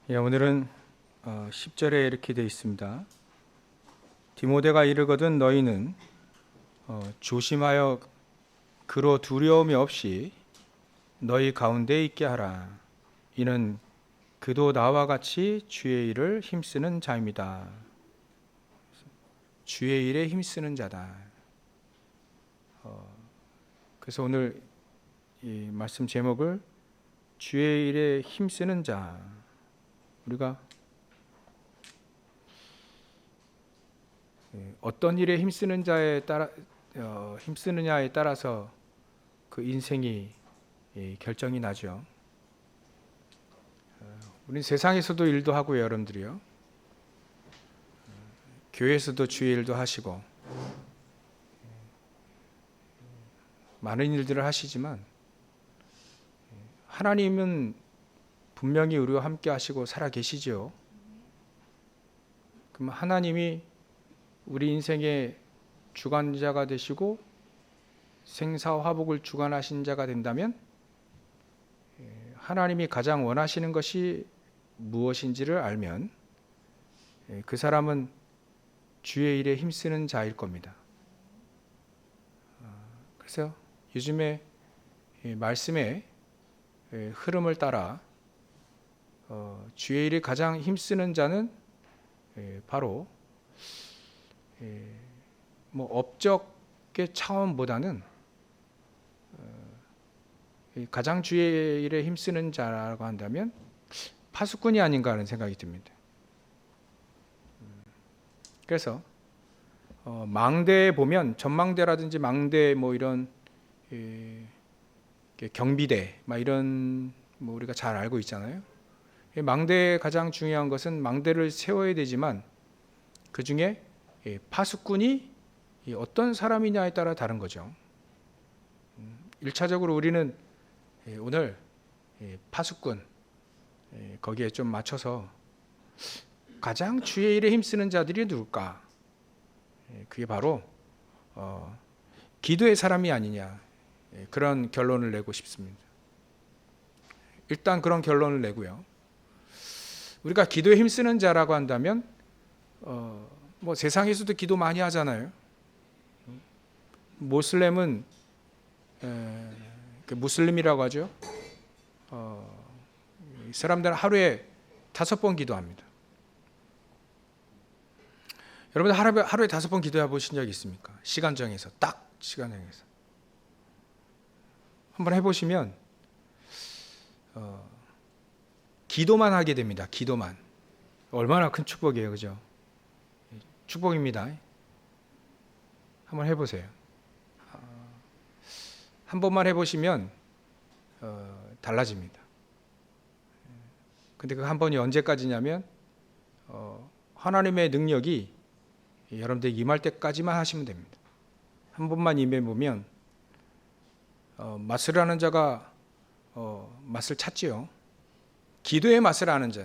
오늘은 10절에 이렇게 되어 있습니다. 디모데가 이르거든 너희는 조심하여 그로 두려움이 없이 너희 가운데 있게 하라. 이는 그도 나와 같이 주의 일을 힘쓰는 자입니다. 주의 일에 힘쓰는 자다. 그래서 오늘 이 말씀 제목을 주의 일에 힘쓰는 자. 우리가 어떤 일에 힘쓰는 자에 따라 힘쓰느냐에 따라서 그 인생이 결정이 나죠. 우린 세상에서도 일도 하고요, 여러분들이요. 교회에서도 주의 일도 하시고 많은 일들을 하시지만 하나님은 분명히 우리와 함께 하시고 살아 계시죠. 그럼 하나님이 우리 인생의 주관자가 되시고 생사화복을 주관하신 자가 된다면 하나님이 가장 원하시는 것이 무엇인지를 알면 그 사람은 주의 일에 힘쓰는 자일 겁니다. 그래서 요즘에 말씀의 흐름을 따라 주의 일에 가장 힘쓰는 자는 바로 업적의 차원보다는 가장 주의 일에 힘쓰는 자라고 한다면 파수꾼이 아닌가 하는 생각이 듭니다. 그래서 망대에 보면 전망대라든지 망대 이런 경비대 이런 우리가 잘 알고 있잖아요. 망대의 가장 중요한 것은 망대를 세워야 되지만 그 중에 파수꾼이 어떤 사람이냐에 따라 다른 거죠. 1차적으로 우리는 오늘 파수꾼 거기에 좀 맞춰서 가장 주의 일에 힘쓰는 자들이 누굴까? 그게 바로 기도의 사람이 아니냐, 그런 결론을 내고 싶습니다. 일단 그런 결론을 내고요. 우리가 기도에 힘쓰는 자라고 한다면 세상에서도 기도 많이 하잖아요. 모슬렘은 무슬림이라고 하죠. 이 사람들은 하루에 5번 기도합니다. 여러분들 하루에 5번 기도해 보신 적 있습니까? 시간 정해서, 딱 시간 정해서 한번 해보시면 기도만 하게 됩니다. 기도만. 얼마나 큰 축복이에요, 그죠? 축복입니다. 한번 해보세요. 한 번만 해보시면 달라집니다. 근데 그 한 번이 언제까지냐면 하나님의 능력이 여러분들 임할 때까지만 하시면 됩니다. 한 번만 임해보면 맛을 아는 자가 맛을 찾지요. 기도의 맛을 아는 자.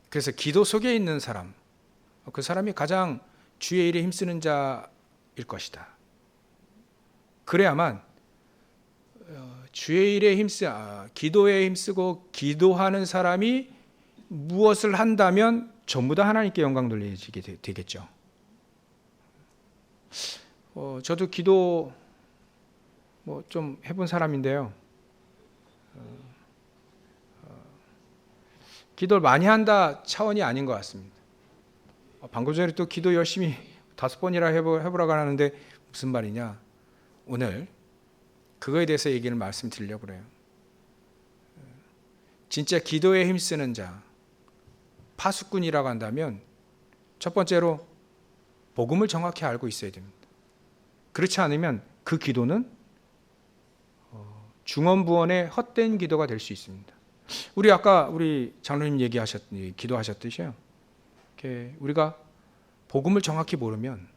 그래서 기도 속에 있는 사람, 그 사람이 가장 주의 일에 힘쓰는 자일 것이다. 그래야만 주의 일에 기도에 힘쓰고 기도하는 사람이 무엇을 한다면 전부 다 하나님께 영광 돌리게 되겠죠. 저도 기도 좀 해본 사람인데요. 기도를 많이 한다 차원이 아닌 것 같습니다. 방금 전에 또 기도 열심히 5번이나 해보라고 하는데 무슨 말이냐. 오늘 그거에 대해서 얘기를 말씀드리려고 그래요. 진짜 기도에 힘쓰는 자, 파수꾼이라고 한다면 첫 번째로 복음을 정확히 알고 있어야 됩니다. 그렇지 않으면 그 기도는 중언부언의 헛된 기도가 될 수 있습니다. 아까 우리 장로님 기도하셨듯이요. 우리가 복음을 정확히 모르면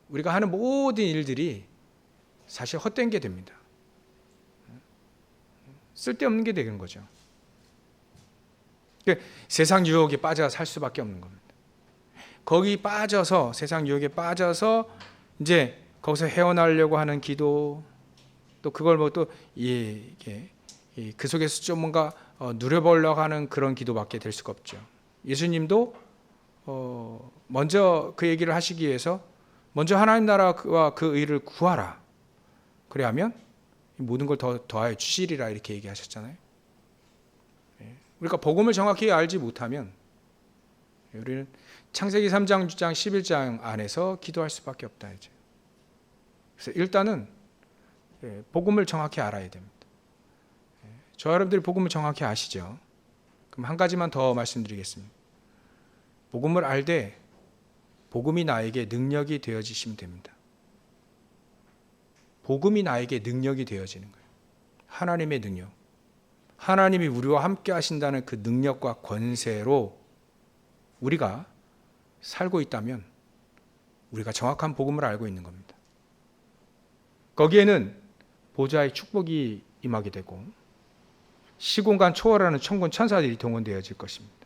우리가 하는 모든 일들이 사실 헛된 게 됩니다. 쓸데없는 게 되는 거죠. 세상 유혹에 빠져 살 수밖에 없는 겁니다. 거기 빠져서 세상 유혹에 빠져서 이제 거기서 헤어나려고 하는 기도, 또 그걸 그 속에서 좀 뭔가 누려보려고 하는 그런 기도밖에 될 수가 없죠. 예수님도 먼저 그 얘기를 하시기 위해서 먼저 하나님 나라와 그 의를 구하라. 그래야면 모든 걸 더하여 주시리라 이렇게 얘기하셨잖아요. 우리가 복음을 정확히 알지 못하면 우리는 창세기 3장, 6장, 11장 안에서 기도할 수밖에 없다 이제. 그래서 일단은 복음을 정확히 알아야 됩니다. 저 여러분들이 복음을 정확히 아시죠? 그럼 한 가지만 더 말씀드리겠습니다. 복음을 알되 복음이 나에게 능력이 되어지시면 됩니다. 복음이 나에게 능력이 되어지는 거예요. 하나님의 능력. 하나님이 우리와 함께 하신다는 그 능력과 권세로 우리가 살고 있다면 우리가 정확한 복음을 알고 있는 겁니다. 거기에는 보좌의 축복이 임하게 되고 시공간 초월하는 천군 천사들이 동원되어질 것입니다.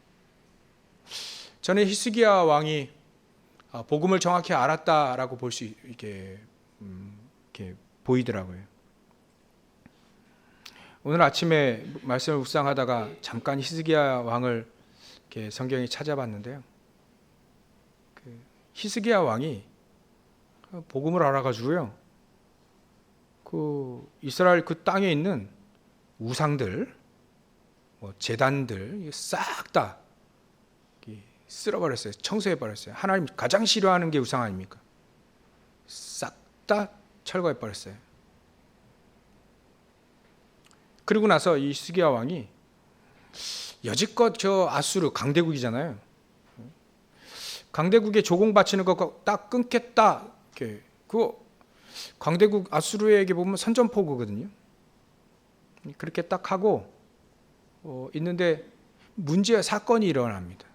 전에 히스기야 왕이 복음을 정확히 알았다라고 볼 수 있게 보이더라고요. 오늘 아침에 말씀을 묵상하다가 잠깐 히스기야 왕을 이렇게 성경에 찾아봤는데요. 히스기야 왕이 복음을 알아가지고요. 그 이스라엘 그 땅에 있는 우상들, 제단들 싹 다 쓸어버렸어요. 청소해버렸어요. 하나님 가장 싫어하는 게 우상 아닙니까? 싹 다 철거해버렸어요. 그리고 나서 이 히스기야 왕이 여지껏 저 아수르 강대국이잖아요. 강대국에 조공 바치는 거 딱 끊겠다. 그거 강대국 아수르에게 보면 선전포고거든요. 그렇게 딱 하고 있는데 문제와 사건이 일어납니다.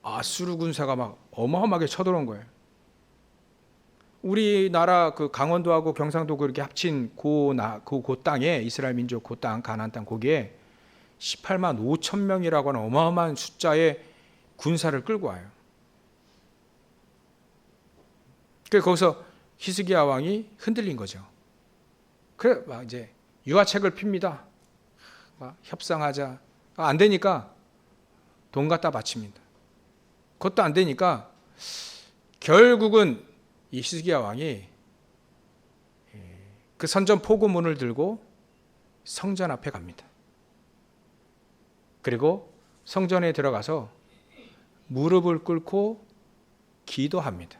아수르 군사가 막 어마어마하게 쳐들어온 거예요. 우리나라 그 강원도하고 경상도 그렇게 합친 그 땅에 이스라엘 민족 그 땅 가나안 땅 거기에 18만 5천 명이라고 하는 어마어마한 숫자의 군사를 끌고 와요. 그래서 거기서 히스기야 왕이 흔들린 거죠. 그래 막 이제 유화책을 핍니다. 막 협상하자. 안 되니까 돈 갖다 바칩니다. 그것도 안 되니까 결국은 이 히스기야 왕이 그 선전 포고문을 들고 성전 앞에 갑니다. 그리고 성전에 들어가서 무릎을 꿇고 기도합니다.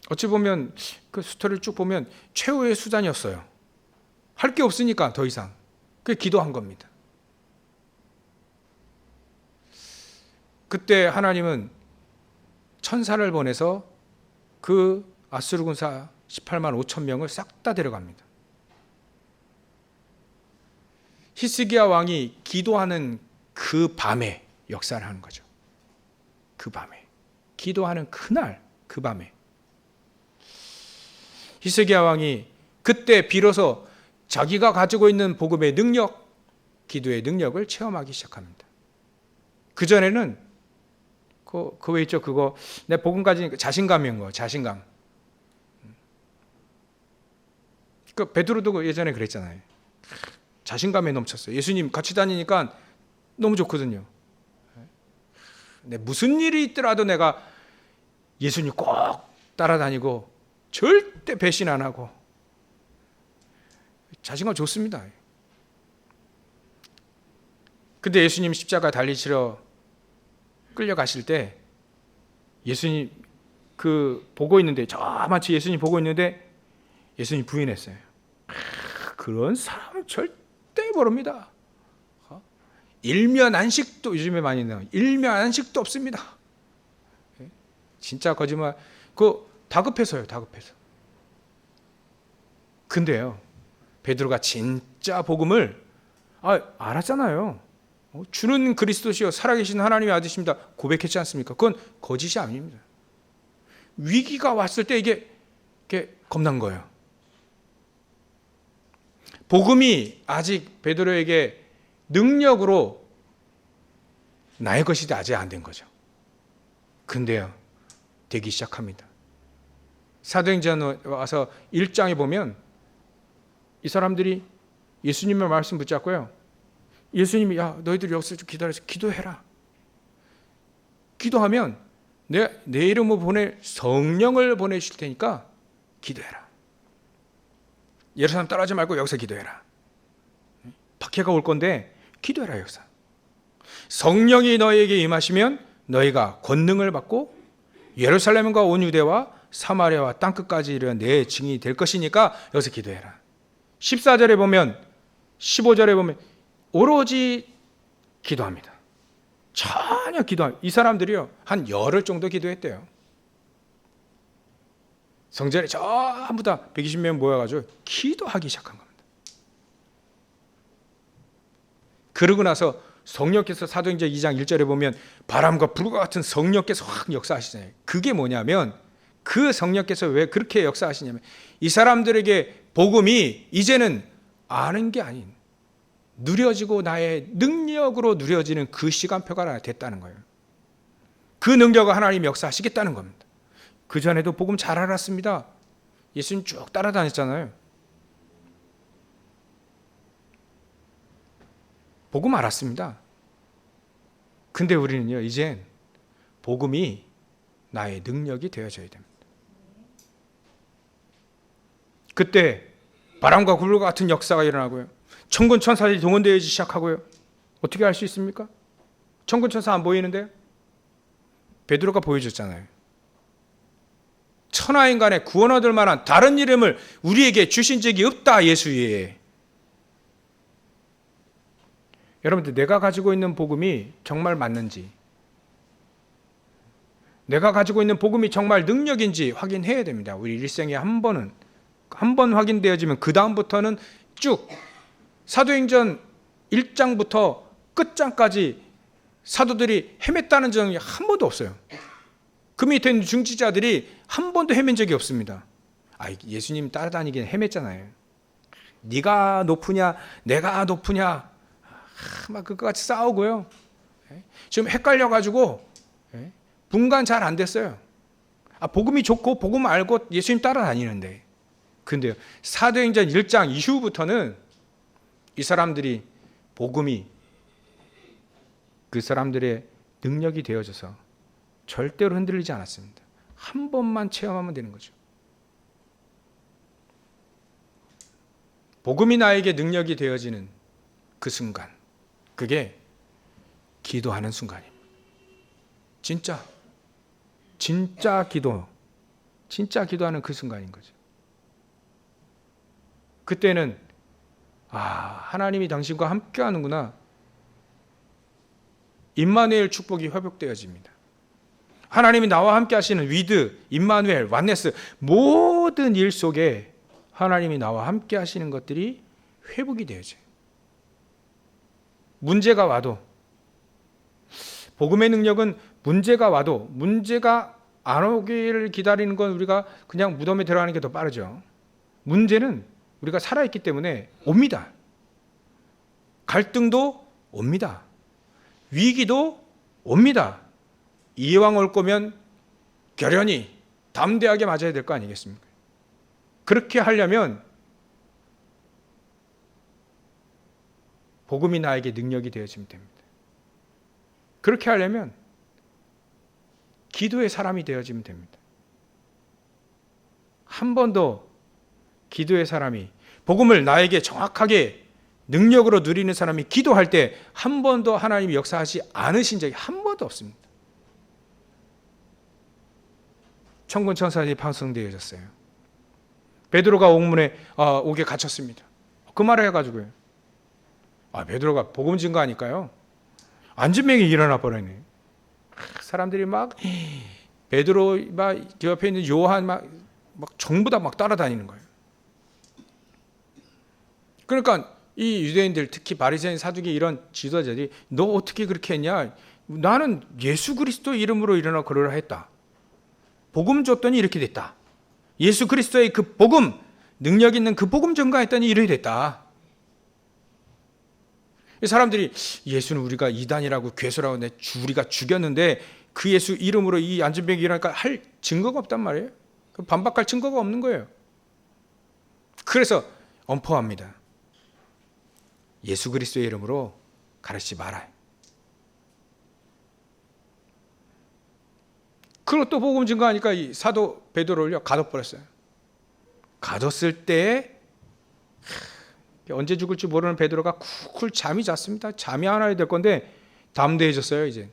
어찌 보면 그 스토리를 쭉 보면 최후의 수단이었어요. 할 게 없으니까 더 이상. 그 기도한 겁니다. 그때 하나님은 천사를 보내서 그 아수르 군사 18만 5천 명을 싹 다 데려갑니다. 히스기야 왕이 기도하는 그 밤에 역사를 하는 거죠. 그 밤에. 기도하는 그날, 그 밤에. 히스기야 왕이 그때 비로소 자기가 가지고 있는 복음의 능력, 기도의 능력을 체험하기 시작합니다. 그전에는 왜 있죠? 그거 내 복음 가지니까 자신감인 거, 자신감. 그 베드로도 예전에 그랬잖아요. 자신감에 넘쳤어요. 예수님 같이 다니니까 너무 좋거든요. 무슨 일이 있더라도 내가 예수님 꼭 따라다니고 절대 배신 안 하고 자신감 좋습니다. 근데 예수님 십자가 달리시러 끌려가실 때 예수님 보고 있는데 저마치 예수님 보고 있는데 예수님 부인했어요. 그런 사람은 절대 모릅니다. 일면 안식도 요즘에 많이 나와요. 일면 안식도 없습니다. 진짜 거짓말. 다급해서요. 다급해서. 근데요. 베드로가 진짜 복음을 알았잖아요. 주는 그리스도시요 살아계신 하나님의 아들이십니다. 고백했지 않습니까? 그건 거짓이 아닙니다. 위기가 왔을 때 이게 겁난 거예요. 복음이 아직 베드로에게 능력으로 나의 것이 아직 안 된 거죠. 근데요. 되기 시작합니다. 사도행전 와서 1장에 보면 이 사람들이 예수님의 말씀 붙잡고요. 예수님이 야 너희들 여기서 좀 기다려서 기도해라. 기도하면 내 이름으로 보낼 성령을 보내실 테니까 기도해라. 예루살렘 따라하지 말고 여기서 기도해라. 박해가 올 건데 기도해라 여기서. 성령이 너희에게 임하시면 너희가 권능을 받고 예루살렘과 온 유대와 사마리아와 땅끝까지 이르러 내 증인이 될 것이니까 여기서 기도해라. 14절에 보면 15절에 보면 오로지 기도합니다. 전혀 기도합니다. 이 사람들이요 한 열흘 정도 기도했대요. 성전에 전부 다 120명 모여가지고 기도하기 시작한 겁니다. 그러고 나서 성령께서 사도행전 2장 1절에 보면 바람과 불과 같은 성령께서 확 역사하시잖아요. 그게 뭐냐면 그 성령께서 왜 그렇게 역사하시냐면 이 사람들에게 복음이 이제는 아는 게 아닌 누려지고 나의 능력으로 누려지는 그 시간표가 됐다는 거예요. 그 능력을 하나님이 역사하시겠다는 겁니다. 그전에도 복음 잘 알았습니다. 예수님 쭉 따라다녔잖아요. 복음 알았습니다. 근데 우리는요 이젠 복음이 나의 능력이 되어져야 됩니다. 그때 바람과 불과 같은 역사가 일어나고요. 천군 천사들이 동원되기 시작하고요. 어떻게 할 수 있습니까? 천군 천사 안 보이는데요? 베드로가 보여줬잖아요. 천하인간의 구원 얻을 만한 다른 이름을 우리에게 주신 적이 없다 예수 외에. 여러분들 내가 가지고 있는 복음이 정말 맞는지, 내가 가지고 있는 복음이 정말 능력인지 확인해야 됩니다. 우리 일생에 한 번 확인되어지면 그 다음부터는 쭉 사도행전 1장부터 끝장까지 사도들이 헤맸다는 적이 한 번도 없어요. 그 밑에 있는 중지자들이 한 번도 헤맨 적이 없습니다. 예수님 따라다니긴 헤맸잖아요. 네가 높으냐 내가 높으냐 막 그거 같이 싸우고요. 지금 헷갈려가지고 분간 잘 안 됐어요. 복음이 좋고 복음 알고 예수님 따라다니는데, 근데요 사도행전 1장 이후부터는 이 사람들이 복음이 그 사람들의 능력이 되어져서 절대로 흔들리지 않았습니다. 한 번만 체험하면 되는 거죠. 복음이 나에게 능력이 되어지는 그 순간, 그게 기도하는 순간입니다. 진짜 기도하는 그 순간인 거죠. 그때는 하나님이 당신과 함께 하는구나. 임마누엘 축복이 회복되어집니다. 하나님이 나와 함께 하시는 위드, 임마누엘, 완네스 모든 일 속에 하나님이 나와 함께 하시는 것들이 회복이 되어져요. 문제가 와도, 복음의 능력은 문제가 와도 문제가 안 오기를 기다리는 건 우리가 그냥 무덤에 들어가는 게 더 빠르죠. 문제는 우리가 살아있기 때문에 옵니다. 갈등도 옵니다. 위기도 옵니다. 이왕 올 거면 결연히 담대하게 맞아야 될 거 아니겠습니까? 그렇게 하려면 복음이 나에게 능력이 되어지면 됩니다. 그렇게 하려면 기도의 사람이 되어지면 됩니다. 한 번도 기도의 사람이, 복음을 나에게 정확하게 능력으로 누리는 사람이 기도할 때 한 번도 하나님이 역사하지 않으신 적이 한 번도 없습니다. 천군 천사들이 파송되어졌어요. 베드로가 옥문에 옥에 갇혔습니다. 그 말을 해가지고요. 베드로가 복음 증거하니까요. 안진뱅이 일어나 버리네. 사람들이 막 베드로 막 옆에 있는 요한 막 전부 다 막 따라다니는 거예요. 그러니까 이 유대인들, 특히 바리새인, 사두개 이런 지도자들이 너 어떻게 그렇게 했냐? 나는 예수 그리스도 이름으로 일어나 걸으라 했다. 복음 줬더니 이렇게 됐다. 예수 그리스도의 그 복음, 능력 있는 그 복음 전가했더니 이렇게 됐다. 사람들이 예수는 우리가 이단이라고 괴수라고 우리가 죽였는데 그 예수 이름으로 이 안진뱅이 일어나니까 할 증거가 없단 말이에요. 반박할 증거가 없는 거예요. 그래서 엄포합니다. 예수 그리스도의 이름으로 가르치지 말아요. 그리고 또 복음 증거하니까 이 사도 베드로를 가둬버렸어요. 가뒀을 때 언제 죽을지 모르는 베드로가 쿨 잠이 잤습니다. 잠이 안 와야 될 건데 담대해졌어요. 이제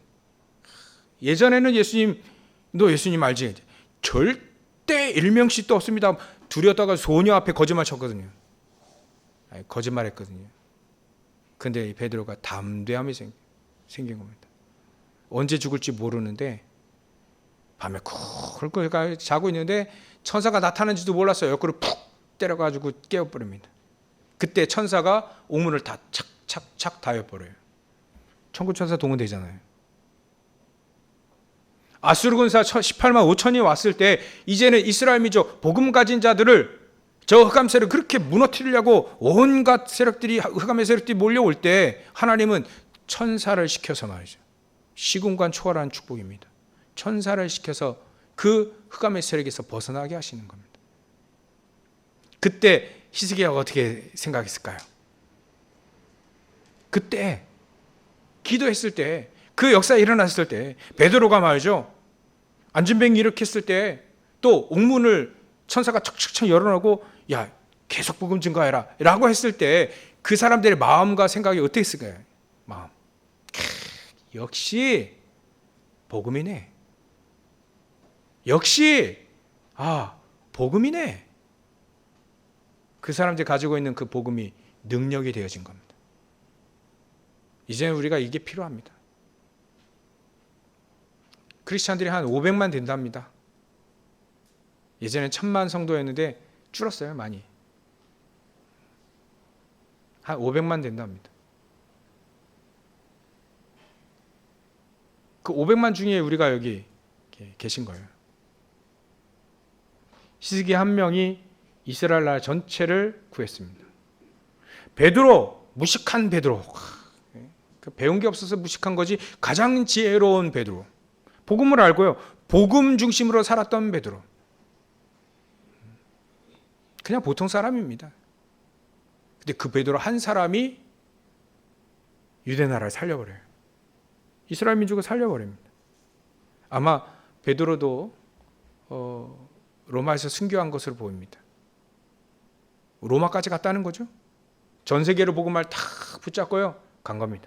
예전에는 예수님, 너 예수님 알지? 절대 일명씩도 없습니다. 두려웠다가 소녀 앞에 거짓말 쳤거든요. 거짓말했거든요. 근데 이 베드로가 담대함이 생긴 겁니다. 언제 죽을지 모르는데 밤에 쿨쿨 자고 있는데 천사가 나타난지도 몰랐어요. 옆구리 푹 때려가지고 깨워버립니다. 그때 천사가 옥문을 다 착착착 닫아버려요. 천군천사 동원되잖아요. 아수르 군사 18만 5천이 왔을 때 이제는 이스라엘 민족 복음 가진 자들을 저 흑암 세력 그렇게 무너뜨리려고 온갖 세력들이, 흑암의 세력들이 몰려올 때 하나님은 천사를 시켜서 말이죠. 시공간 초월한 축복입니다. 천사를 시켜서 그 흑암의 세력에서 벗어나게 하시는 겁니다. 그때 히스기야가 어떻게 생각했을까요? 그때 기도했을 때, 그 역사에 일어났을 때 베드로가 말이죠, 안진뱅이 일으켰을 때 또 옥문을 천사가 척척척 열어놓고 야 계속 복음 증거해라 라고 했을 때 그 사람들의 마음과 생각이 어떻게 했을까요? 마음, 역시 복음이네, 역시 복음이네. 그 사람들이 가지고 있는 그 복음이 능력이 되어진 겁니다. 이제는 우리가 이게 필요합니다. 크리스찬들이 한 500만 된답니다. 예전에 1000만 성도였는데 줄었어요, 많이. 한 500만 된답니다. 그 500만 중에 우리가 여기 계신 거예요. 히스기야 한 명이 이스라엘 나라 전체를 구했습니다. 베드로, 무식한 베드로. 배운 게 없어서 무식한 거지 가장 지혜로운 베드로. 복음을 알고요, 복음 중심으로 살았던 베드로. 그냥 보통 사람입니다. 근데 그 베드로 한 사람이 유대 나라를 살려버려요. 이스라엘 민족을 살려버립니다. 아마 베드로도 로마에서 순교한 것으로 보입니다. 로마까지 갔다는 거죠. 전 세계로 복음을 다 붙잡고요, 간 겁니다.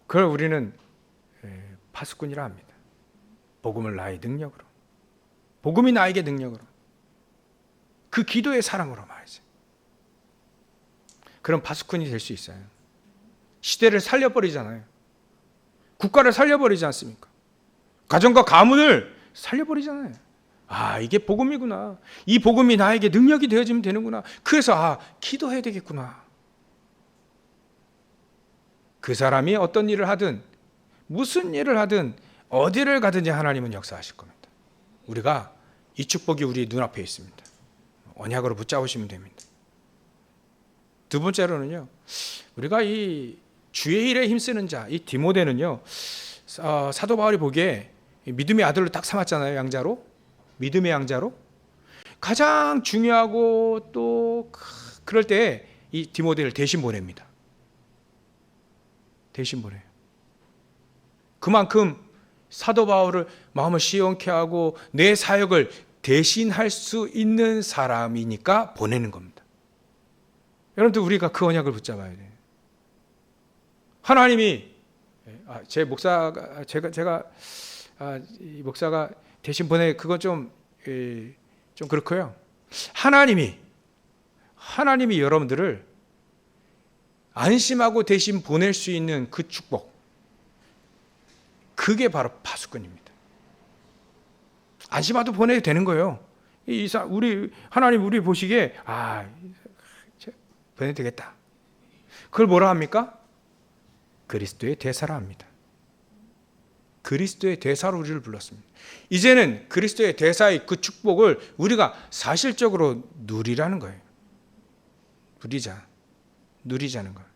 그걸 우리는 파수꾼이라 합니다. 복음을 나의 능력으로, 복음이 나에게 능력으로, 그 기도의 사랑으로 말이죠. 그런 파수꾼이 될 수 있어요. 시대를 살려버리잖아요. 국가를 살려버리지 않습니까? 가정과 가문을 살려버리잖아요. 이게 복음이구나. 이 복음이 나에게 능력이 되어지면 되는구나. 그래서 기도해야 되겠구나. 그 사람이 어떤 일을 하든 무슨 일을 하든 어디를 가든지 하나님은 역사하실 겁니다. 우리가 이 축복이 우리 눈앞에 있습니다. 언약으로 붙잡으시면 됩니다. 두 번째로는요, 우리가 이 주의 일에 힘쓰는 자, 이 디모데는요, 사도 바울이 보기에 믿음의 아들로 딱 삼았잖아요. 양자로, 믿음의 양자로. 가장 중요하고 또 그럴 때 이 디모데를 대신 보냅니다. 대신 보내요. 그만큼 사도 바울을 마음을 시원케 하고 내 사역을 대신할 수 있는 사람이니까 보내는 겁니다. 여러분들, 우리가 그 언약을 붙잡아야 돼요. 하나님이 제 목사가 이 목사가 대신 보내, 그건 좀 그렇고요. 하나님이 여러분들을 안심하고 대신 보낼 수 있는 그 축복, 그게 바로 파수꾼입니다. 안심하고 보내도 되는 거예요. 하나님 우리 보시기에 보내도 되겠다. 그걸 뭐라 합니까? 그리스도의 대사라 합니다. 그리스도의 대사로 우리를 불렀습니다. 이제는 그리스도의 대사의 그 축복을 우리가 사실적으로 누리라는 거예요. 누리자는 거예요.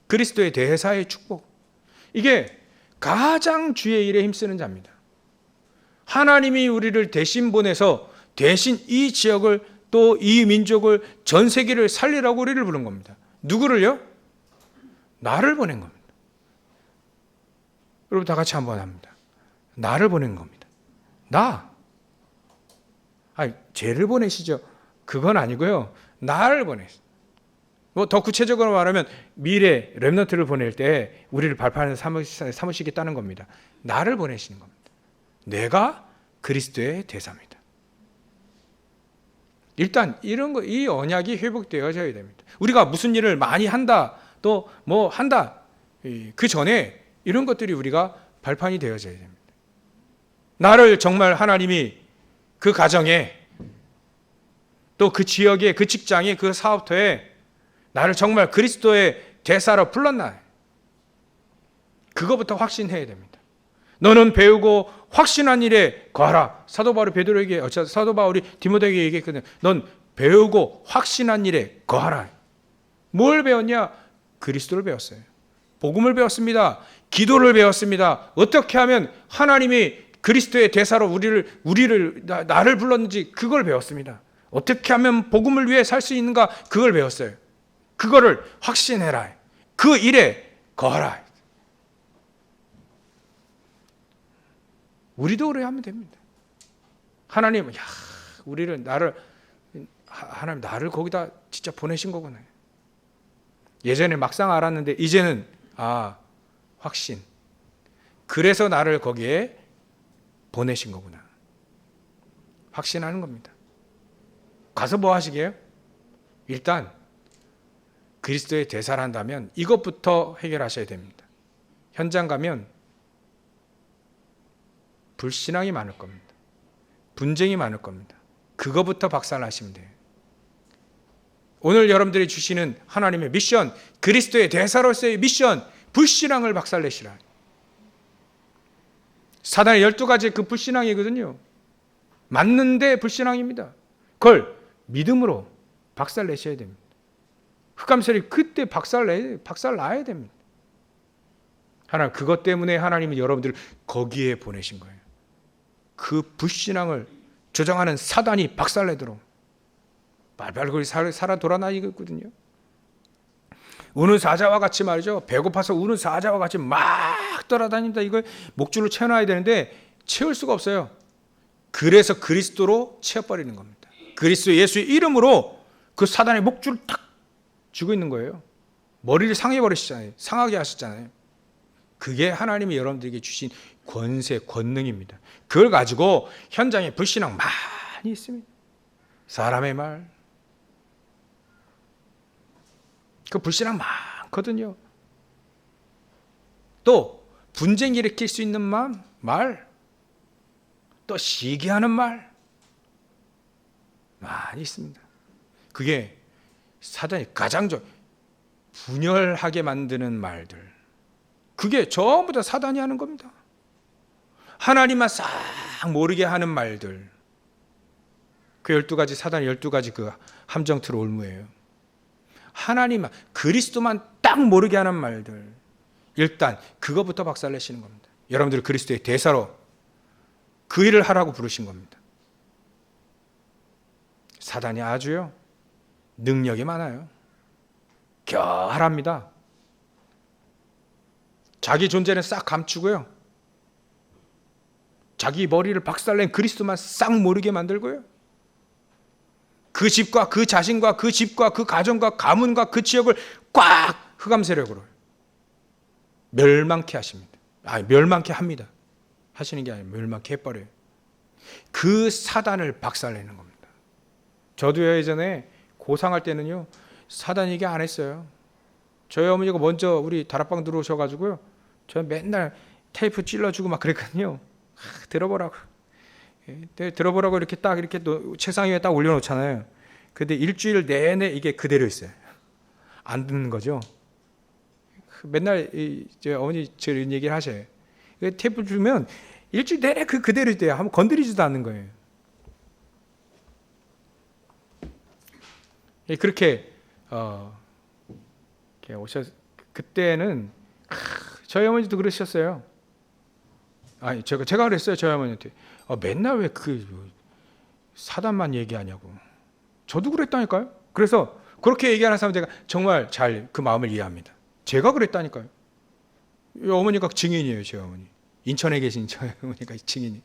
그리스도의 대사의 축복, 이게 가장 주의 일에 힘쓰는 자입니다. 하나님이 우리를 대신 보내서 대신 이 지역을 또 이 민족을 전 세계를 살리라고 우리를 부른 겁니다. 누구를요? 나를 보낸 겁니다. 여러분 다 같이 한번 합니다. 나를 보낸 겁니다. 나. 아니, 죄를 보내시죠. 그건 아니고요. 나를 보내시. 뭐 더 구체적으로 말하면 미래 렘넌트를 보낼 때 우리를 발판에 삼으시겠다는 겁니다. 나를 보내시는 겁니다. 내가 그리스도의 대사입니다. 일단 이런 거, 이 언약이 회복되어져야 됩니다. 우리가 무슨 일을 많이 한다, 또 뭐 한다, 그 전에 이런 것들이 우리가 발판이 되어져야 됩니다. 나를 정말 하나님이 그 가정에 또 그 지역에 그 직장에 그 사업터에 나를 정말 그리스도의 대사로 불렀나? 그거부터 확신해야 됩니다. 너는 배우고 확신한 일에 거하라. 사도 바울이 디모데에게 얘기했거든요. 넌 배우고 확신한 일에 거하라. 뭘 배웠냐? 그리스도를 배웠어요. 복음을 배웠습니다. 기도를 배웠습니다. 어떻게 하면 하나님이 그리스도의 대사로 나를 불렀는지 그걸 배웠습니다. 어떻게 하면 복음을 위해 살 수 있는가? 그걸 배웠어요. 그거를 확신해라. 그 일에 거하라. 우리도 그래야 하면 됩니다. 하나님, 하나님 나를 거기다 진짜 보내신 거구나. 예전에 막상 알았는데 이제는 확신. 그래서 나를 거기에 보내신 거구나. 확신하는 겁니다. 가서 뭐 하시게요? 일단 그리스도의 대사를 한다면 이것부터 해결하셔야 됩니다. 현장 가면 불신앙이 많을 겁니다. 분쟁이 많을 겁니다. 그거부터 박살나시면 돼요. 오늘 여러분들이 주시는 하나님의 미션, 그리스도의 대사로서의 미션, 불신앙을 박살내시라. 사단의 12가지 그 불신앙이거든요. 맞는데 불신앙입니다. 그걸 믿음으로 박살내셔야 됩니다. 흑암세력이 그때 박살나야 됩니다. 하나님, 그것 때문에 하나님은 여러분들을 거기에 보내신 거예요. 그 불신앙을 조장하는 사단이 박살내도록 발발 거리 살아 돌아다니거든요. 우는 사자와 같이 말이죠. 배고파서 우는 사자와 같이 막 돌아다닙니다. 이걸 목줄을 채워놔야 되는데 채울 수가 없어요. 그래서 그리스도로 채워버리는 겁니다. 그리스도 예수의 이름으로 그 사단의 목줄을 탁 쥐고 있는 거예요. 머리를 상해버리시잖아요. 상하게 하셨잖아요. 그게 하나님이 여러분들에게 주신 권세, 권능입니다. 그걸 가지고 현장에 불신앙 많이 있습니다. 사람의 말, 그 불신앙 많거든요. 또 분쟁 일으킬 수 있는 말, 또 시기하는 말 많이 있습니다. 그게 사단이 가장 분열하게 만드는 말들, 그게 전부 다 사단이 하는 겁니다. 하나님만 싹 모르게 하는 말들, 그 12가지, 사단의 12가지 그 함정틀 올무예요. 하나님만, 그리스도만 딱 모르게 하는 말들, 일단 그거부터 박살내시는 겁니다. 여러분들 그리스도의 대사로 그 일을 하라고 부르신 겁니다. 사단이 아주요 능력이 많아요. 교활합니다. 자기 존재는 싹 감추고요. 자기 머리를 박살낸 그리스도만 싹 모르게 만들고요. 그 집과 그 자신과 그 집과 그 가정과 가문과 그 지역을 꽉 흑암 세력으로 멸망케 하십니다. 멸망케 합니다. 하시는 게 아니라 멸망케 해버려요. 그 사단을 박살내는 겁니다. 저도 예전에 고상할 때는요, 사단이 얘기 안 했어요. 저희 어머니가 먼저 우리 다락방 들어오셔가지고요, 저 맨날 테이프 찔러주고 막 그랬거든요. 들어보라고. 들어보라고 이렇게 딱 이렇게 책상 위에 딱 올려놓잖아요. 근데 일주일 내내 이게 그대로 있어요. 안 듣는 거죠. 맨날 어머니 저런 얘기를 하셔요. 테이프 주면 일주일 내내 그대로 있대요. 한번 건드리지도 않는 거예요. 그렇게 오셔. 그때는 저희 어머니도 그러셨어요. 아니 제가 그랬어요. 저희 어머니한테. 맨날 왜 그 사단만 얘기하냐고. 저도 그랬다니까요. 그래서 그렇게 얘기하는 사람 제가 정말 잘 그 마음을 이해합니다. 제가 그랬다니까요. 어머니가 증인이에요. 제 어머니. 인천에 계신 저희 어머니가 증인이.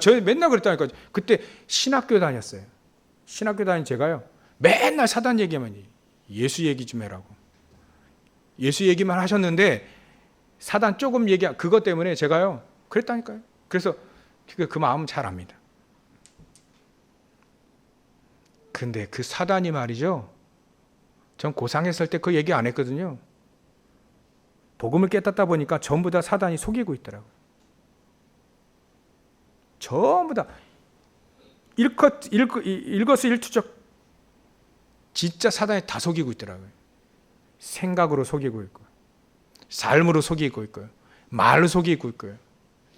저 맨날 그랬다니까요. 그때 신학교 다녔어요. 신학교 다닌 제가요. 맨날 사단 얘기만 예수 얘기 좀 해라고. 예수 얘기만 하셨는데 사단 조금 그것 때문에 제가요. 그랬다니까요. 그래서 그 마음 잘 압니다. 근데 그 사단이 말이죠. 전 고상했을 때 그 얘기 안 했거든요. 복음을 깨닫다 보니까 전부 다 사단이 속이고 있더라고요. 전부 다 일거수일투족 진짜 사단이 다 속이고 있더라고요. 생각으로 속이고 있고, 삶으로 속이고 있고요, 말로 속이고 있고요,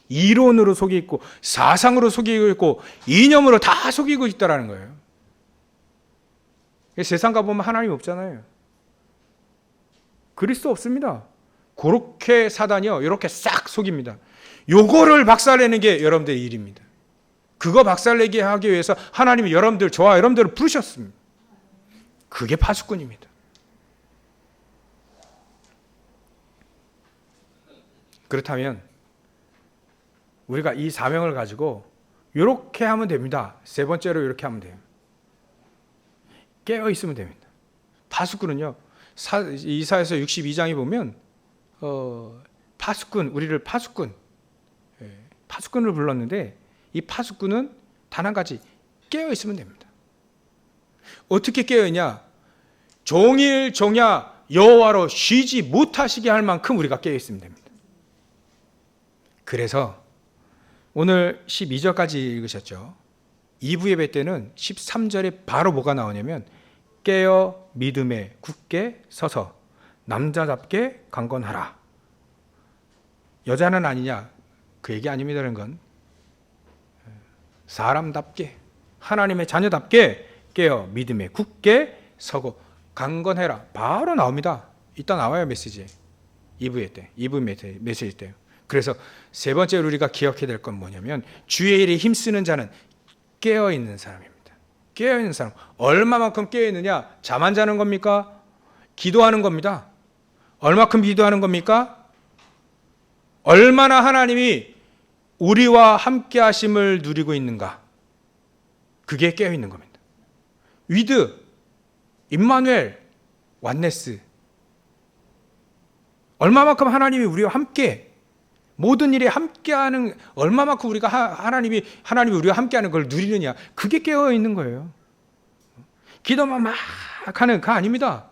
이론으로 속이고 있고, 사상으로 속이고 있고, 이념으로 다 속이고 있다라는 거예요. 세상 가보면 하나님 없잖아요. 그리스도 없습니다. 그렇게 사단이요, 이렇게 싹 속입니다. 요거를 박살내는 게 여러분들의 일입니다. 그거 박살내게 하기 위해서 하나님이 저와 여러분들을 부르셨습니다. 그게 파수꾼입니다. 그렇다면 우리가 이 사명을 가지고 이렇게 하면 됩니다. 세 번째로 이렇게 하면 돼요. 깨어 있으면 됩니다. 파수꾼은요, 이사야서 62장에 보면 우리를 파수꾼을 불렀는데, 이 파수꾼은 단 한 가지, 깨어 있으면 됩니다. 어떻게 깨어 있냐? 종일 종야 여호와로 쉬지 못하시게 할 만큼 우리가 깨어 있으면 됩니다. 그래서 오늘 12절까지 읽으셨죠? 2부 예배 때는 13절에 바로 뭐가 나오냐면, 깨어 믿음에 굳게 서서 남자답게 강건하라. 여자는 아니냐? 그 얘기 아닙니다라는 건 사람답게, 하나님의 자녀답게 깨어 믿음에 굳게 서고 강건해라. 바로 나옵니다. 이따 나와요, 메시지에. 2부 메시지 때요. 그래서 세 번째로 우리가 기억해야 될 건 뭐냐면, 주의 일에 힘쓰는 자는 깨어있는 사람입니다. 깨어있는 사람. 얼마만큼 깨어있느냐? 잠 안 자는 겁니까? 기도하는 겁니다. 얼마큼 기도하는 겁니까? 얼마나 하나님이 우리와 함께 하심을 누리고 있는가? 그게 깨어있는 겁니다. 위드, 임마누엘, 완네스. 얼마만큼 하나님이 우리와 함께, 모든 일에 함께하는, 얼마만큼 우리가 하나님이 우리와 함께하는 걸 누리느냐, 그게 깨어 있는 거예요. 기도만 막 하는 거 아닙니다.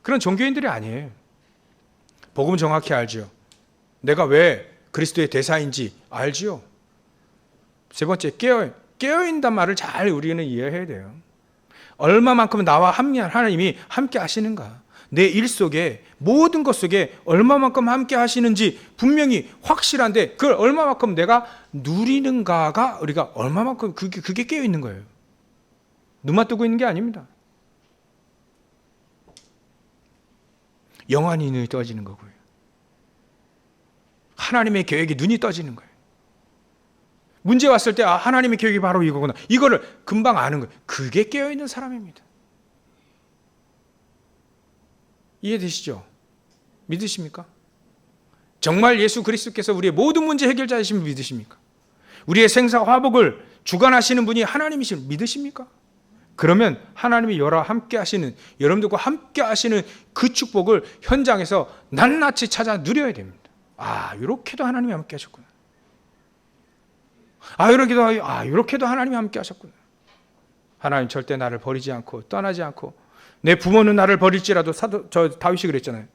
그런 종교인들이 아니에요. 복음 정확히 알죠. 내가 왜 그리스도의 대사인지 알지요. 세 번째, 깨어 있단 말을 잘 우리는 이해해야 돼요. 얼마만큼 나와 하나님이 함께 하시는가. 내 일 속에, 모든 것 속에 얼마만큼 함께 하시는지 분명히 확실한데, 그걸 얼마만큼 내가 누리는가가 우리가 얼마만큼 그게 깨어 있는 거예요. 눈만 뜨고 있는 게 아닙니다. 영안이 눈이 떠지는 거고요. 하나님의 계획에 눈이 떠지는 거예요. 문제 왔을 때 하나님의 계획이 바로 이거구나. 이거를 금방 아는 거예요. 그게 깨어있는 사람입니다. 이해되시죠? 믿으십니까? 정말 예수 그리스도께서 우리의 모든 문제 해결자이심을 믿으십니까? 우리의 생사 화복을 주관하시는 분이 하나님이심을 믿으십니까? 그러면 하나님이 여러분들과 함께 하시는 그 축복을 현장에서 낱낱이 찾아 누려야 됩니다. 이렇게도 하나님이 함께 하셨구나. 이렇게도 하나님이 함께 하셨구나. 하나님 절대 나를 버리지 않고 떠나지 않고, 내 부모는 나를 버릴지라도 다윗이 그랬잖아요.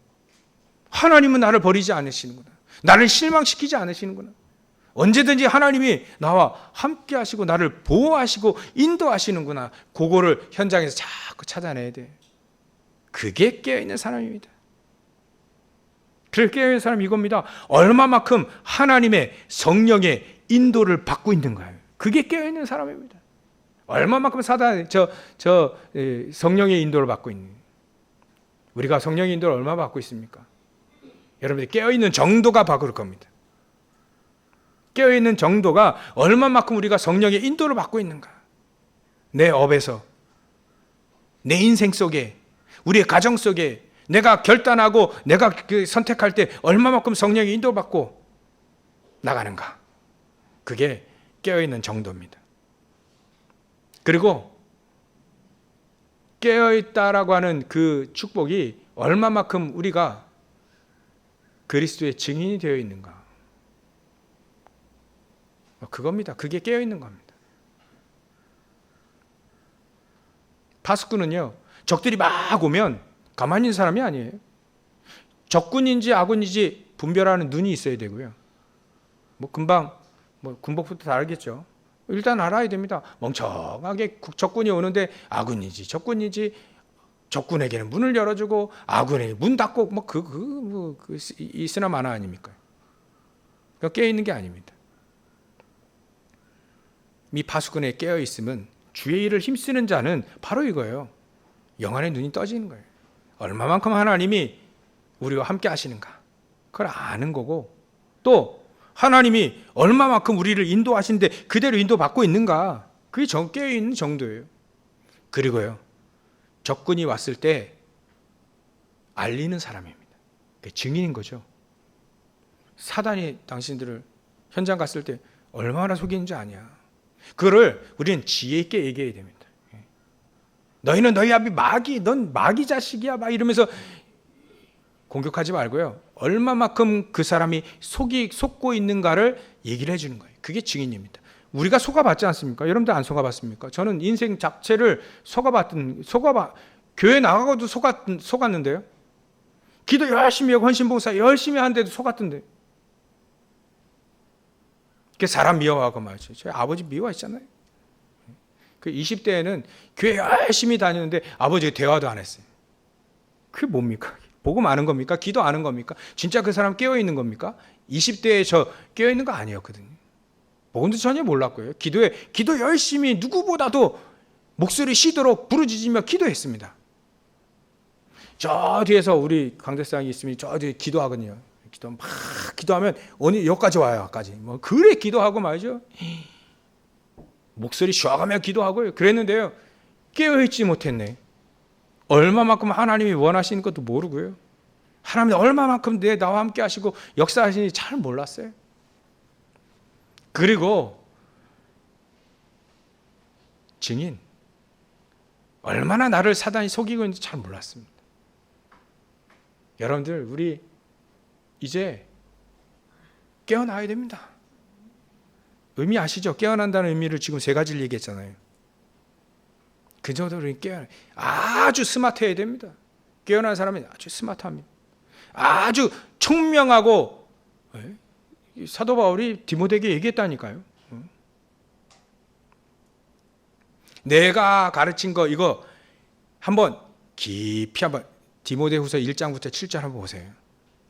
하나님은 나를 버리지 않으시는구나. 나를 실망시키지 않으시는구나. 언제든지 하나님이 나와 함께 하시고 나를 보호하시고 인도하시는구나. 그거를 현장에서 자꾸 찾아내야 돼. 그게 깨어있는 사람입니다. 그래서 깨어있는 사람이 이겁니다. 얼마만큼 하나님의 성령의 인도를 받고 있는 거예요. 그게 깨어있는 사람입니다. 얼마만큼 성령의 인도를 받고 있는, 우리가 성령의 인도를 얼마 받고 있습니까? 여러분들 깨어있는 정도가 바꿀 겁니다. 깨어있는 정도가 얼마만큼 우리가 성령의 인도를 받고 있는가. 내 업에서, 내 인생 속에, 우리의 가정 속에 내가 결단하고 내가 선택할 때 얼마만큼 성령의 인도를 받고 나가는가. 그게 깨어있는 정도입니다. 그리고 깨어있다라고 하는 그 축복이 얼마만큼 우리가 그리스도의 증인이 되어 있는가. 그겁니다. 그게 깨어있는 겁니다. 파수꾼은요, 적들이 막 오면 가만히 있는 사람이 아니에요. 적군인지 아군인지 분별하는 눈이 있어야 되고요. 금방 군복부터 다 알겠죠. 일단 알아야 됩니다. 멍청하게 적군이 오는데 아군인지 적군인지, 적군에게는 문을 열어주고 아군에게 문 닫고 있으나 마나 아닙니까? 그러니까 깨어 있는 게 아닙니다. 이 파수꾼에 깨어 있으면 주의 일을 힘쓰는 자는 바로 이거예요. 영안의 눈이 떠지는 거예요. 얼마만큼 하나님이 우리와 함께 하시는가, 그걸 아는 거고, 또 하나님이 얼마만큼 우리를 인도하시는데 그대로 인도받고 있는가, 그게 깨어있는 정도예요. 그리고요, 적군이 왔을 때 알리는 사람입니다. 그게 증인인 거죠. 사단이 당신들을 현장 갔을 때 얼마나 속이는지 아냐. 그거를 우리는 지혜 있게 얘기해야 됩니다. 너희는 너희 아비 마귀, 넌 마귀 자식이야, 막 이러면서 공격하지 말고요, 얼마만큼 그 사람이 속고 있는가를 얘기를 해주는 거예요. 그게 증인입니다. 우리가 속아봤지 않습니까? 여러분들 안 속아봤습니까? 저는 인생 자체를 교회 나가고도 속았는데요. 기도 열심히 하고 헌신봉사 열심히 하는데도 속았던데. 그 사람 미워하고 말이죠. 저희 아버지 미워했잖아요. 그 20대에는 교회 열심히 다니는데 아버지가 대화도 안 했어요. 그게 뭡니까? 복음 아는 겁니까? 기도 아는 겁니까? 진짜 그 사람 깨어있는 겁니까? 20대에 저 깨어있는 거 아니었거든요. 복음도 전혀 몰랐고요. 기도 열심히 누구보다도 목소리 쉬도록 부르짖으며 기도했습니다. 저 뒤에서 우리 강대상이 있으면 저 뒤에 기도하거든요. 막 기도하면 어느 여기까지 와요. 여기까지. 그래 기도하고 말이죠. 목소리 쉬어가며 기도하고요. 그랬는데요, 깨어있지 못했네. 얼마만큼 하나님이 원하시는 것도 모르고요, 하나님이 얼마만큼 나와 함께 하시고 역사하시는지 잘 몰랐어요. 그리고 증인, 얼마나 나를 사단이 속이고 있는지 잘 몰랐습니다. 여러분들, 우리 이제 깨어나야 됩니다. 의미 아시죠? 깨어난다는 의미를 지금 3가지를 얘기했잖아요. 그 정도로 아주 스마트해야 됩니다. 깨어난 사람은 아주 스마트합니다. 아주 총명하고, 사도 바울이 디모데에게 얘기했다니까요. 내가 가르친 거 이거 한번 깊이 한번 디모데후서 1장부터 7장 한번 보세요.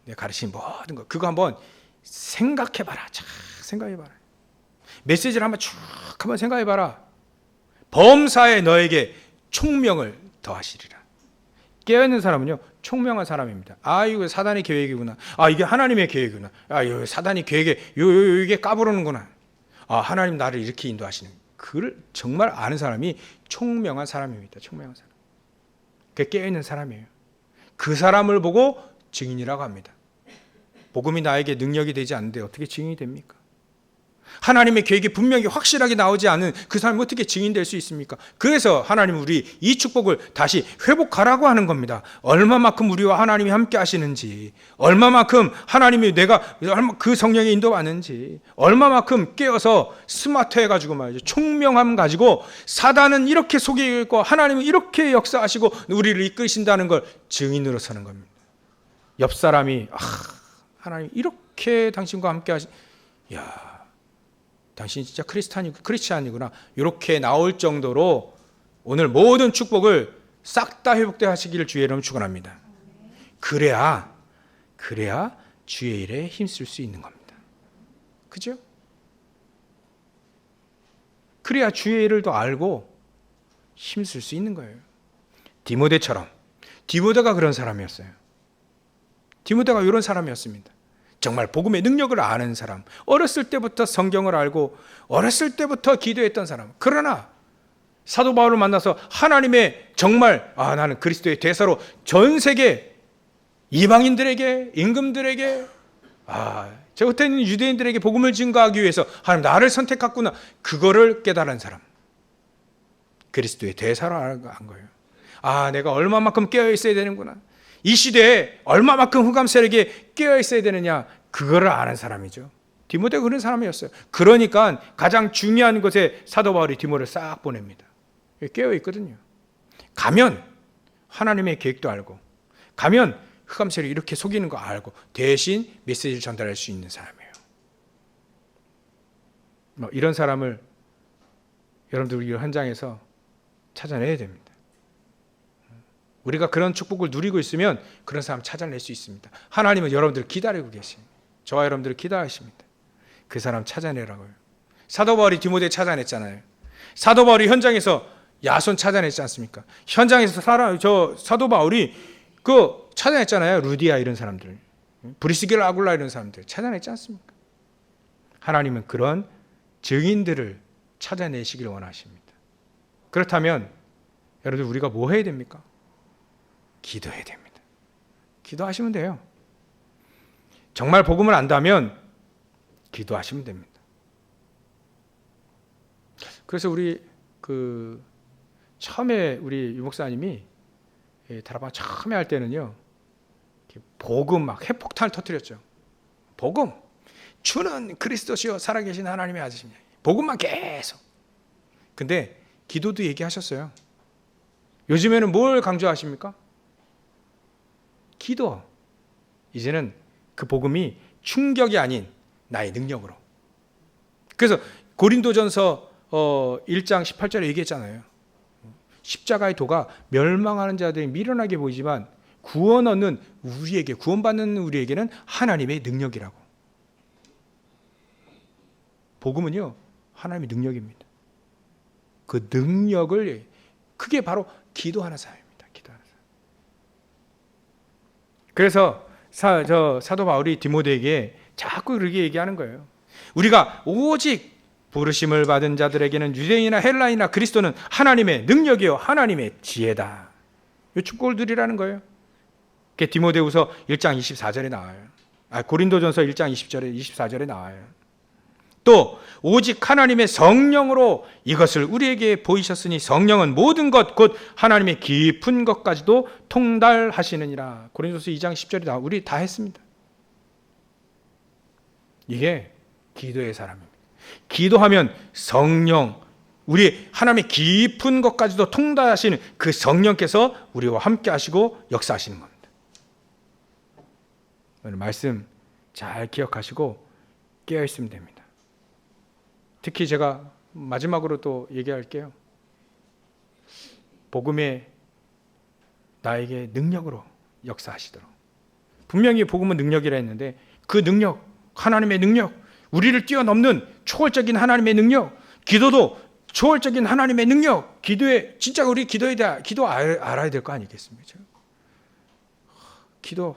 내가 가르친 모든 거 그거 한번 생각해봐라. 잘 생각해봐라. 메시지를 한번 쭉 한번 생각해봐라. 범사에 너에게 총명을 더하시리라. 깨어있는 사람은요, 총명한 사람입니다. 아, 이거 사단의 계획이구나. 아, 이게 하나님의 계획이구나. 아, 이거 사단이 계획에 이게 까부르는구나. 아, 하나님 나를 이렇게 인도하시는. 그를 정말 아는 사람이 총명한 사람입니다. 총명한 사람. 그게 깨어있는 사람이에요. 그 사람을 보고 증인이라고 합니다. 복음이 나에게 능력이 되지 않는데 어떻게 증인이 됩니까? 하나님의 계획이 분명히 확실하게 나오지 않은 그 사람이 어떻게 증인될 수 있습니까? 그래서 하나님은 우리 이 축복을 다시 회복하라고 하는 겁니다. 얼마만큼 우리와 하나님이 함께 하시는지, 얼마만큼 하나님이 내가 그 성령의 인도받는지, 얼마만큼 깨어서 스마트해가지고 말이죠, 총명함 가지고 사단은 이렇게 속이고 하나님은 이렇게 역사하시고 우리를 이끄신다는 걸 증인으로 서는 겁니다. 옆 사람이 하나님 이렇게 당신과 함께 야, 당신이 진짜 크리스찬이구나, 이렇게 나올 정도로 오늘 모든 축복을 싹 다 회복되게 하시기를 주의 이름으로 축원합니다. 그래야 주의 일에 힘쓸 수 있는 겁니다. 그죠? 그래야 주의 일을 더 알고 힘쓸 수 있는 거예요. 디모데처럼. 디모데가 그런 사람이었어요. 디모데가 이런 사람이었습니다. 정말 복음의 능력을 아는 사람, 어렸을 때부터 성경을 알고 어렸을 때부터 기도했던 사람. 그러나 사도 바울을 만나서 하나님의 정말 나는 그리스도의 대사로 전 세계 이방인들에게, 임금들에게, 저 끝에 있는 유대인들에게 복음을 증거하기 위해서 하나님 나를 선택했구나, 그거를 깨달은 사람. 그리스도의 대사로 안 거예요. 내가 얼마만큼 깨어 있어야 되는구나, 이 시대에 얼마만큼 흑암 세력에 깨어 있어야 되느냐, 그거를 아는 사람이죠. 디모데가 그런 사람이었어요. 그러니까 가장 중요한 것에 사도 바울이 디모데를 싹 보냅니다. 깨어 있거든요. 가면 하나님의 계획도 알고, 가면 흑암 세력이 이렇게 속이는 거 알고 대신 메시지를 전달할 수 있는 사람이에요. 이런 사람을 여러분들 우리 현장에서 찾아내야 됩니다. 우리가 그런 축복을 누리고 있으면 그런 사람 찾아낼 수 있습니다. 하나님은 여러분들을 기다리고 계십니다. 저와 여러분들을 기다리십니다. 그 사람 찾아내라고요. 사도 바울이 디모데 찾아냈잖아요. 사도 바울이 현장에서 야손 찾아냈지 않습니까? 현장에서 사도 바울이 찾아냈잖아요. 루디아 이런 사람들, 브리스길라 아굴라 이런 사람들 찾아냈지 않습니까? 하나님은 그런 증인들을 찾아내시길 원하십니다. 그렇다면 여러분, 우리가 뭐 해야 됩니까? 기도해야 됩니다. 기도하시면 돼요. 정말 복음을 안다면 기도하시면 됩니다. 그래서 우리 처음에 우리 유 목사님이 다락방 처음에 할 때는요, 복음 막 핵폭탄을 터뜨렸죠. 복음, 주는 그리스도시요 살아계신 하나님의 아들이시냐, 복음만 계속. 근데 기도도 얘기하셨어요. 요즘에는 뭘 강조하십니까? 기도. 이제는 그 복음이 충격이 아닌 나의 능력으로. 그래서 고린도전서 1장 18절에 얘기했잖아요. 십자가의 도가 멸망하는 자들이 미련하게 보이지만 구원 얻는 우리에게, 구원받는 우리에게는 하나님의 능력이라고. 복음은요, 하나님의 능력입니다. 그 능력을, 그게 바로 기도하는 사람입니다. 기도하는 사람. 그래서 사도 바울이 디모데에게 자꾸 그렇게 얘기하는 거예요. 우리가 오직 부르심을 받은 자들에게는 유대인이나 헬라인이나 그리스도는 하나님의 능력이요 하나님의 지혜다. 이 축복을 누리라는 거예요. 그게 디모데후서 1장 24절에 나와요. 고린도전서 1장 20절에 24절에 나와요. 또 오직 하나님의 성령으로 이것을 우리에게 보이셨으니 성령은 모든 것 곧 하나님의 깊은 것까지도 통달하시느니라. 고린도서 2장 10절에 나와. 우리 다 했습니다. 이게 기도의 사람입니다. 기도하면 성령, 우리 하나님의 깊은 것까지도 통달하시는 그 성령께서 우리와 함께 하시고 역사하시는 겁니다. 오늘 말씀 잘 기억하시고 깨어 있으면 됩니다. 특히 제가 마지막으로 또 얘기할게요. 복음에 나에게 능력으로 역사하시도록. 분명히 복음은 능력이라 했는데 그 능력, 하나님의 능력, 우리를 뛰어넘는 초월적인 하나님의 능력, 기도도 초월적인 하나님의 능력. 기도에 진짜 우리 기도 알아야 될 거 아니겠습니까? 기도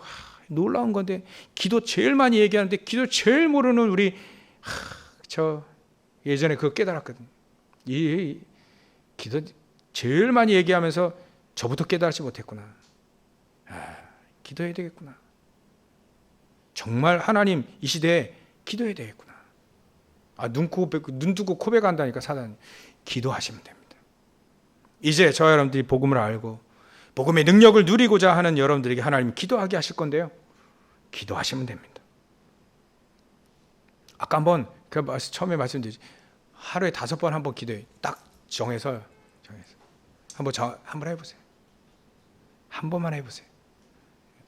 놀라운 건데, 기도 제일 많이 얘기하는데 기도 제일 모르는 우리, 저 예전에 그거 깨달았거든요. 이 기도 제일 많이 얘기하면서 저부터 깨달지 못했구나. 기도해야 되겠구나. 정말 하나님 이 시대에 기도해야 되겠구나. 눈 두고 코백한다니까 사단이. 기도하시면 됩니다. 이제 저 여러분들이 복음을 알고 복음의 능력을 누리고자 하는 여러분들에게 하나님 기도하게 하실 건데요. 기도하시면 됩니다. 아까 한번 처음에 말씀드렸지. 하루에 5번 한번 기도해. 딱 정해서 한번 해보세요. 한 번만 해보세요.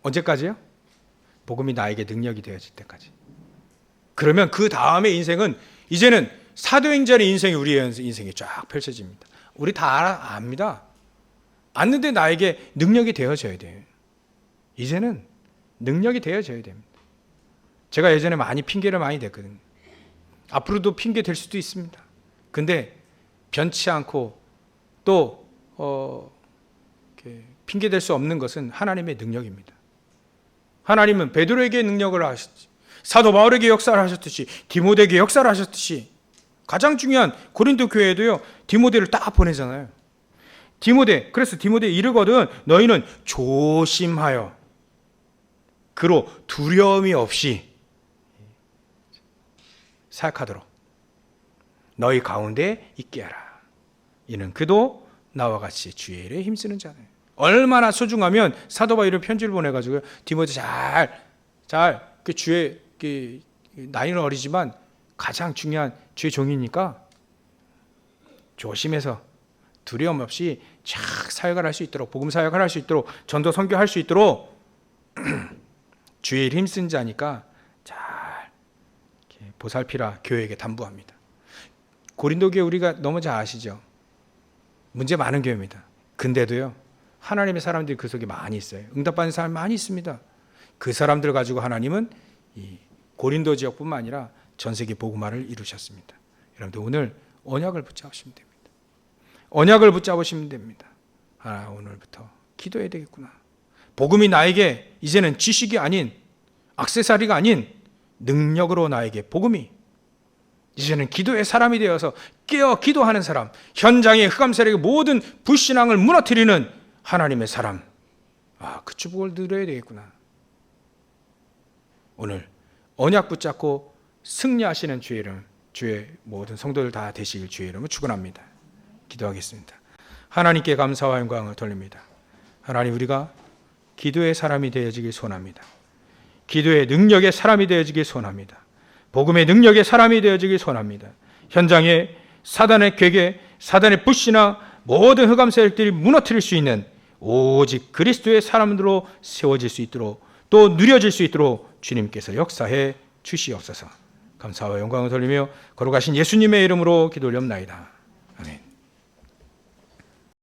언제까지요? 복음이 나에게 능력이 되어질 때까지. 그러면 그 다음에 인생은, 이제는 사도행전의 인생이 우리의 인생이 쫙 펼쳐집니다. 우리 다 압니다. 아는데 나에게 능력이 되어져야 돼요. 이제는 능력이 되어져야 됩니다. 제가 예전에 핑계를 많이 댔거든요. 앞으로도 핑계 될 수도 있습니다. 근데 변치 않고 또 핑계 될 수 없는 것은 하나님의 능력입니다. 하나님은 베드로에게 능력을 하셨지, 사도 바울에게 역사를 하셨듯이, 디모데에게 역사를 하셨듯이, 가장 중요한 고린도 교회에도요, 디모데를 딱 보내잖아요. 디모데, 그래서 디모데에 이르거든 너희는 조심하여 그로 두려움이 없이 사역하도록 너희 가운데 있게 하라. 이는 그도 나와 같이 주의 일에 힘쓰는 자네. 얼마나 소중하면 사도 바울이 편지를 보내가지고 디모데 그 주의 나이는 어리지만 가장 중요한 주의 종이니까 조심해서 두려움 없이 쫙 사역을 할 수 있도록, 복음 사역을 할 수 있도록, 전도 선교할 수 있도록 주의 일 힘쓴 자니까 잘 보살피라 교회에게 당부합니다. 고린도 교회 우리가 너무 잘 아시죠? 문제 많은 교회입니다. 근데도요, 하나님의 사람들이 그 속에 많이 있어요. 응답받는 사람이 많이 있습니다. 그 사람들 가지고 하나님은 이 고린도 지역뿐만 아니라 전 세계 복음화를 이루셨습니다. 여러분들 오늘 언약을 붙잡으시면 됩니다. 언약을 붙잡으시면 됩니다. 오늘부터 기도해야 되겠구나. 복음이 나에게 이제는 지식이 아닌, 액세서리가 아닌 능력으로 나에게 복음이, 이제는 기도의 사람이 되어서 깨어 기도하는 사람, 현장의 흑암 세력의 모든 불신앙을 무너뜨리는 하나님의 사람, 그 축복을 누려야 되겠구나. 오늘 언약 붙잡고 승리하시는 주의 이름, 주의 모든 성도들 다 되시길 주의 이름으로 축원합니다. 기도하겠습니다. 하나님께 감사와 영광을 돌립니다. 하나님, 우리가 기도의 사람이 되어지길 소원합니다. 기도의 능력의 사람이 되어지길 소원합니다. 복음의 능력의 사람이 되어지길 소원합니다. 현장에 사단의 괴계, 사단의 불신앙, 모든 흑암 세력들이 무너뜨릴 수 있는 오직 그리스도의 사람으로 세워질 수 있도록, 또 누려질 수 있도록 주님께서 역사해 주시옵소서. 감사와 영광을 돌리며 걸어가신 예수님의 이름으로 기도 올려옵나이다.